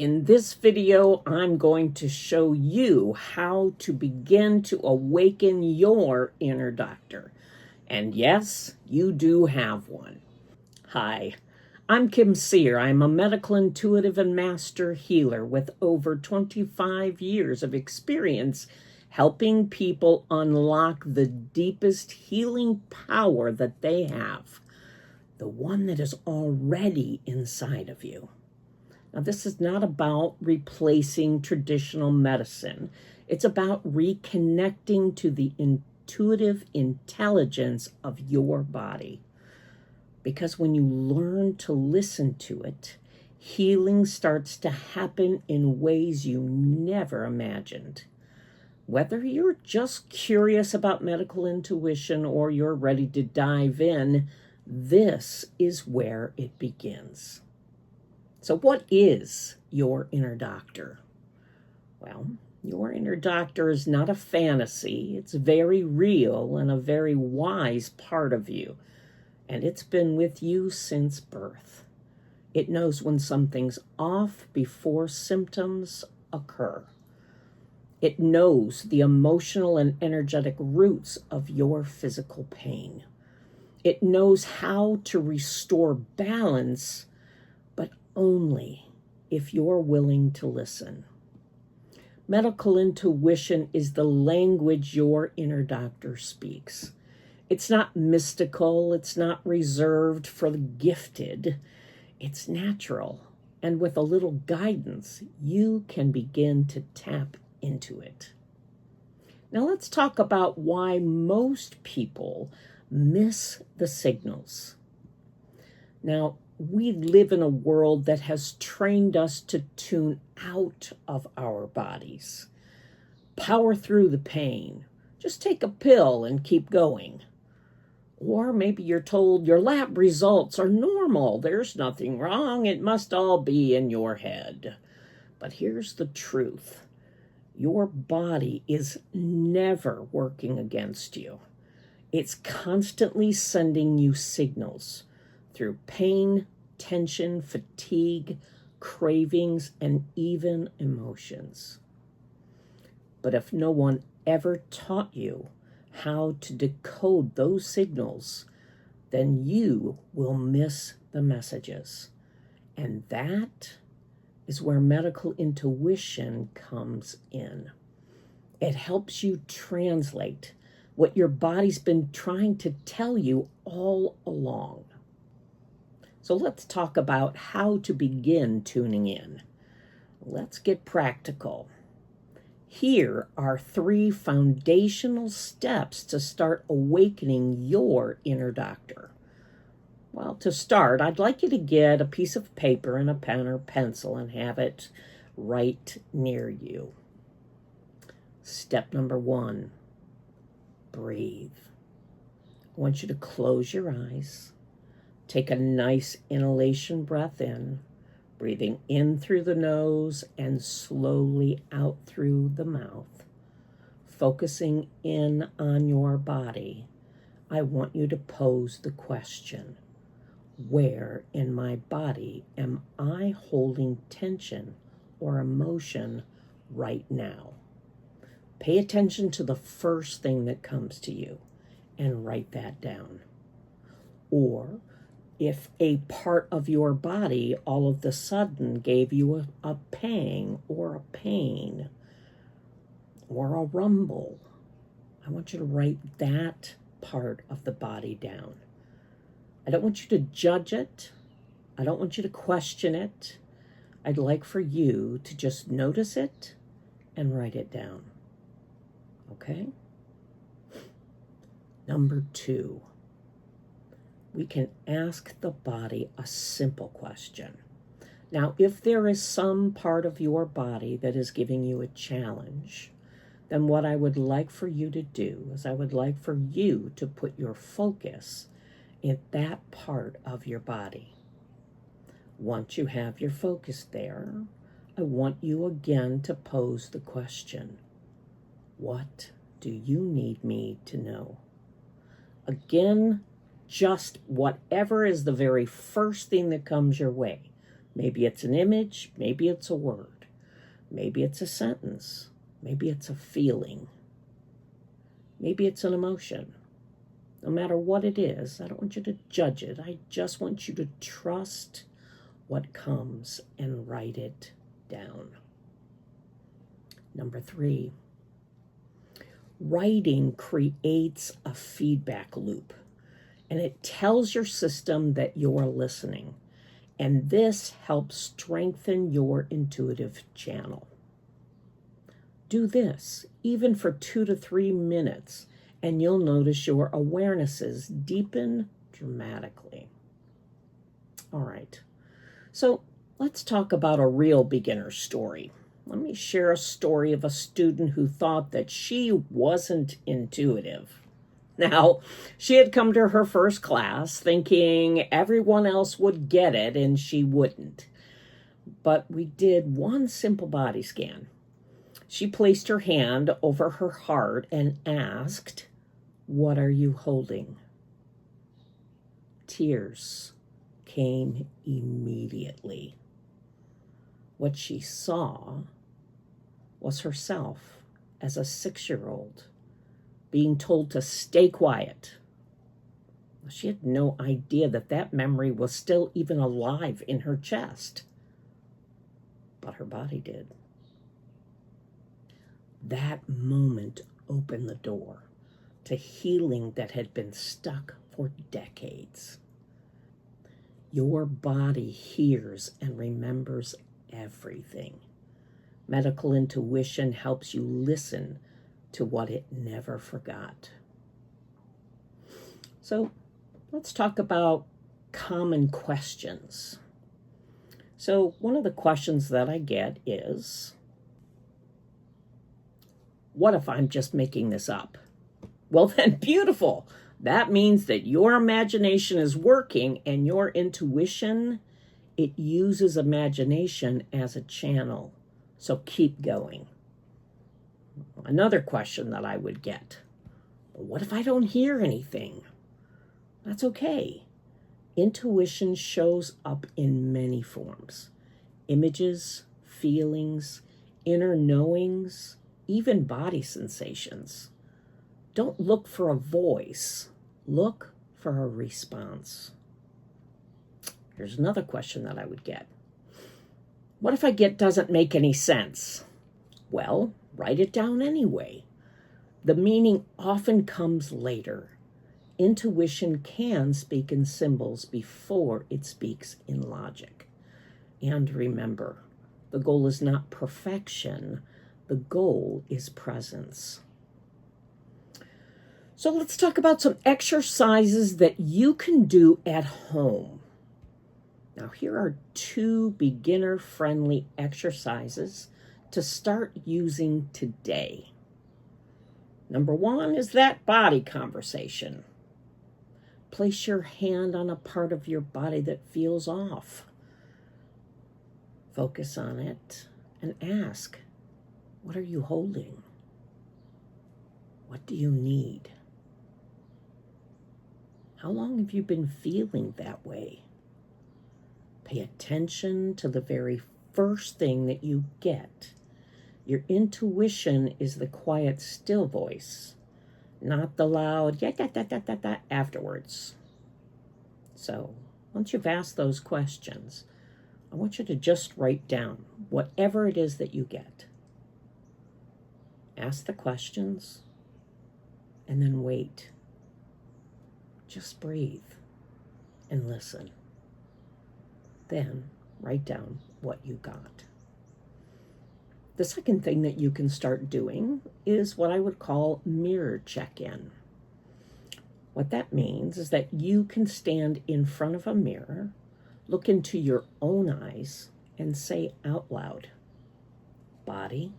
In this video, I'm going to show you how to begin to awaken your inner doctor. And yes, you do have one. Hi, I'm Kim Seer. I'm a medical intuitive and master healer with over 25 years of experience helping people unlock the deepest healing power that they have, the one that is already inside of you. Now, this is not about replacing traditional medicine. It's about reconnecting to the intuitive intelligence of your body. Because when you learn to listen to it, healing starts to happen in ways you never imagined. Whether you're just curious about medical intuition or you're ready to dive in, this is where it begins. So what is your inner doctor? Well, your inner doctor is not a fantasy. It's very real and a very wise part of you. And it's been with you since birth. It knows when something's off before symptoms occur. It knows the emotional and energetic roots of your physical pain. It knows how to restore balance, but only if you're willing to listen. Medical intuition is the language your inner doctor speaks. It's not mystical, it's not reserved for the gifted. It's natural, and with a little guidance, you can begin to tap into it. Now let's talk about why most people miss the signals. Now, we live in a world that has trained us to tune out of our bodies. Power through the pain. Just take a pill and keep going. Or maybe you're told your lab results are normal. There's nothing wrong. It must all be in your head. But here's the truth. Your body is never working against you. It's constantly sending you signals through pain, tension, fatigue, cravings, and even emotions. But if no one ever taught you how to decode those signals, then you will miss the messages. And that is where medical intuition comes in. It helps you translate what your body's been trying to tell you all along. So let's talk about how to begin tuning in. Let's get practical. Here are 3 foundational steps to start awakening your inner doctor. Well, to start, I'd like you to get a piece of paper and a pen or pencil and have it right near you. Step number 1, breathe. I want you to close your eyes. Take a nice inhalation breath in, breathing in through the nose and slowly out through the mouth. Focusing in on your body, I want you to pose the question, where in my body am I holding tension or emotion right now? Pay attention to the first thing that comes to you and write that down. Or if a part of your body all of a sudden gave you a pang or a pain or a rumble, I want you to write that part of the body down. I don't want you to judge it. I don't want you to question it. I'd like for you to just notice it and write it down. Okay? Number 2. We can ask the body a simple question. Now, if there is some part of your body that is giving you a challenge, then what I would like for you to do is I would like for you to put your focus in that part of your body. Once you have your focus there, I want you again to pose the question, what do you need me to know? Again, just whatever is the very first thing that comes your way. Maybe it's an image, maybe it's a word, maybe it's a sentence, maybe it's a feeling, maybe it's an emotion. No matter what it is, I don't want you to judge it. I just want you to trust what comes and write it down. Number 3, writing creates a feedback loop, and it tells your system that you're listening. And this helps strengthen your intuitive channel. Do this, even for 2 to 3 minutes, and you'll notice your awarenesses deepen dramatically. All right, so let's talk about a real beginner story. Let me share a story of a student who thought that she wasn't intuitive. Now, she had come to her first class thinking everyone else would get it and she wouldn't. But we did one simple body scan. She placed her hand over her heart and asked, "What are you holding?" Tears came immediately. What she saw was herself as a 6-year-old being told to stay quiet. She had no idea that that memory was still even alive in her chest, but her body did. That moment opened the door to healing that had been stuck for decades. Your body hears and remembers everything. Medical intuition helps you listen to what it never forgot. So let's talk about common questions. So one of the questions that I get is, what if I'm just making this up? Well, then beautiful. That means that your imagination is working, and your intuition, it uses imagination as a channel. So keep going. Another question that I would get, what if I don't hear anything? That's okay. Intuition shows up in many forms. Images, feelings, inner knowings, even body sensations. Don't look for a voice. Look for a response. Here's another question that I would get. What if doesn't make any sense? Well, write it down anyway. The meaning often comes later. Intuition can speak in symbols before it speaks in logic. And remember, the goal is not perfection. The goal is presence. So let's talk about some exercises that you can do at home. Now, here are 2 beginner-friendly exercises to start using today. Number 1 is that body conversation. Place your hand on a part of your body that feels off. Focus on it and ask, what are you holding? What do you need? How long have you been feeling that way? Pay attention to the very first thing that you get. Your intuition is the quiet, still voice, not the loud afterwards. So once you've asked those questions, I want you to just write down whatever it is that you get. Ask the questions and then wait. Just breathe and listen. Then write down what you got. The second thing that you can start doing is what I would call mirror check-in. What that means is that you can stand in front of a mirror, look into your own eyes, and say out loud, "Body,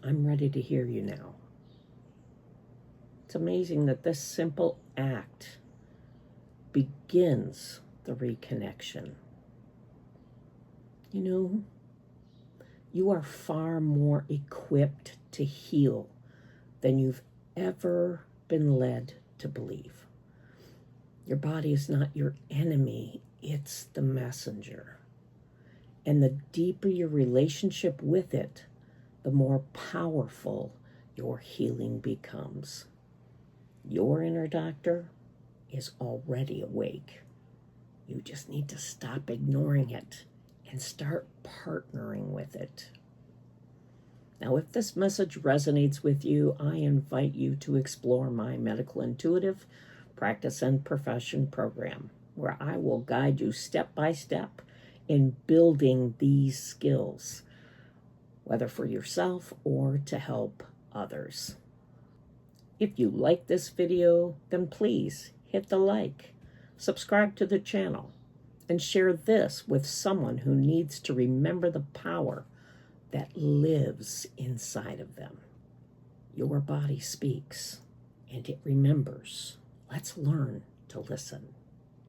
I'm ready to hear you now." It's amazing that this simple act begins the reconnection. You know, you are far more equipped to heal than you've ever been led to believe. Your body is not your enemy, it's the messenger. And the deeper your relationship with it, the more powerful your healing becomes. Your inner doctor is already awake. You just need to stop ignoring it and start partnering with it. Now, if this message resonates with you, I invite you to explore my Medical Intuitive Practice and Profession program, where I will guide you step by step in building these skills, whether for yourself or to help others. If you like this video, then please hit the like, subscribe to the channel, and share this with someone who needs to remember the power that lives inside of them. Your body speaks, and it remembers. Let's learn to listen.